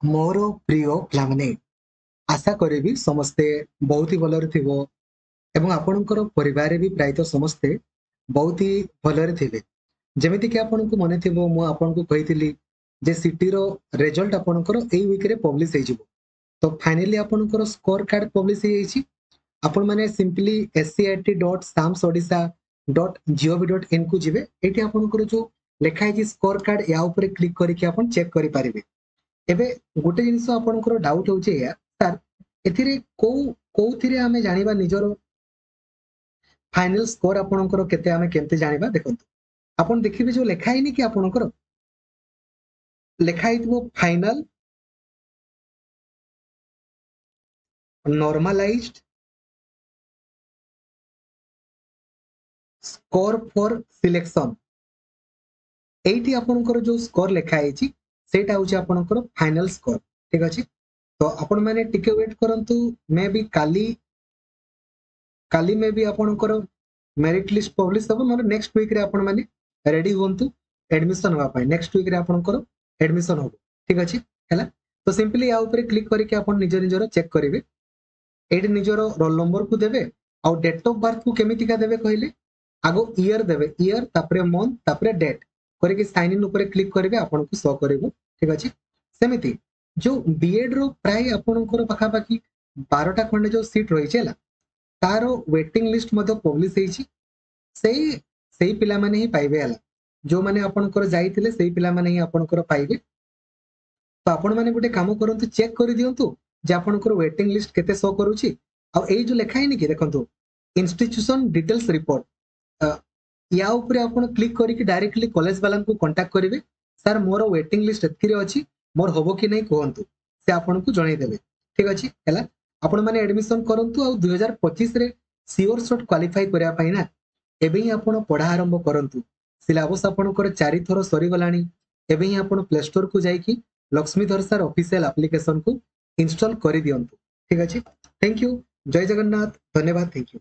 मोर प्रिय पिलामाने आशा करी समस्ते बहुत ही भलरे थिबो एवं आपणकर परिवार भी प्रायतः समस्ते बहुत ही भलरे थिबे। जेमिति कि आपनको मने थिबो मु आपनको कहिथिली जे सिटी रो रिजल्ट आपणकर एई वीक रे पब्लिश हे जिवो। तो फाइनली आपणकर स्कोर कार्ड पब्लिश हे छि। आपण माने सिंपली scit.samsodisa.gov.in को जिवे। एठी आपणकर जो लेखा है स्कोर कार्ड या ऊपर क्लिक करके आपण चेक करि पारिबे। एबे गोटे जिनिस आपणकर डाउट होचे या सर एथिरे कोउथिरे आमे जानिबा निजरो फाइनल स्कोर आपणकर केते आमे केमते जानिबा देखंतु। आपण देखिबे जो लेखा हैनी कि आपणकर लेखा हितबो final normalized score for selection एठी आपणकर जो स्कोर लेखा हैछि सेटा होछि आपणकर फाइनल स्कोर। ठीक अछि। तो आपण माने टिके वेट करंतु मे बी काली में भी आपणकर मेरिट लिस्ट पब्लिश हो न नेक्स्ट वीक रे आपण माने रेडी होंतु एडमिशन होवा पाए। नेक्स्ट वीक रे आपणकर एडमिशन हो। ठीक अछि हैला। तो सिंपली या ऊपर क्लिक करके आपण निज निजरो चेक करिवे। एठी निजरो रोल नंबर को देबे आ डेट ऑफ बर्थ को केमिति का देबे कहिले आगो ईयर देबे ईयर तापरे मंथ तापरे डेट करके साइन इन ऊपर क्लिक करिवे आपण को शो करिवो। ठीक अछि। सेमिति जो बीएड रो प्राय आपणकर पाखा पाखी 12टा खंडे जो सीट रही छला तार वेटिंग लिस्ट मध्य पब्लिश हेछि। सेही सेही पिला माने ही पाइबे हला जो माने आपणकर जाईतिले सेही पिला माने ही आपणकर पाइबे। तो आपण माने गोटे काम करंतु चेक करि दियंतु जे आपणकर वेटिंग लिस्ट केते शो करूची। आ एई जो लेखा हैनी कि देखंतु इंस्टीट्यूशन डिटेल्स रिपोर्ट या ऊपर आपण क्लिक करके डायरेक्टली कॉलेज वाला को कांटेक्ट करिवे। सर मोर वेटिंग लिस्ट एतकिरे अछि मोर होबो कि नै कहंतु से आपण को जणाई देबे। ठीक अछि हैला। आपण माने एडमिशन करंतु आ 2025 रे सियोर शॉट क्वालिफाई करिया पाई ना एबे ही आपण पढ़ा आरंभ करंतु। सिलेबस आपणकर 4 थरो सरी गलानी। एबे ही आपण प्ले स्टोर को जाईकी लक्ष्मीधर सर ऑफिशियल एप्लीकेशन को इंस्टॉल करि दियंतु। ठीक अछि। Thank you. जय जगन्नाथ। धन्यवाद। Thank you.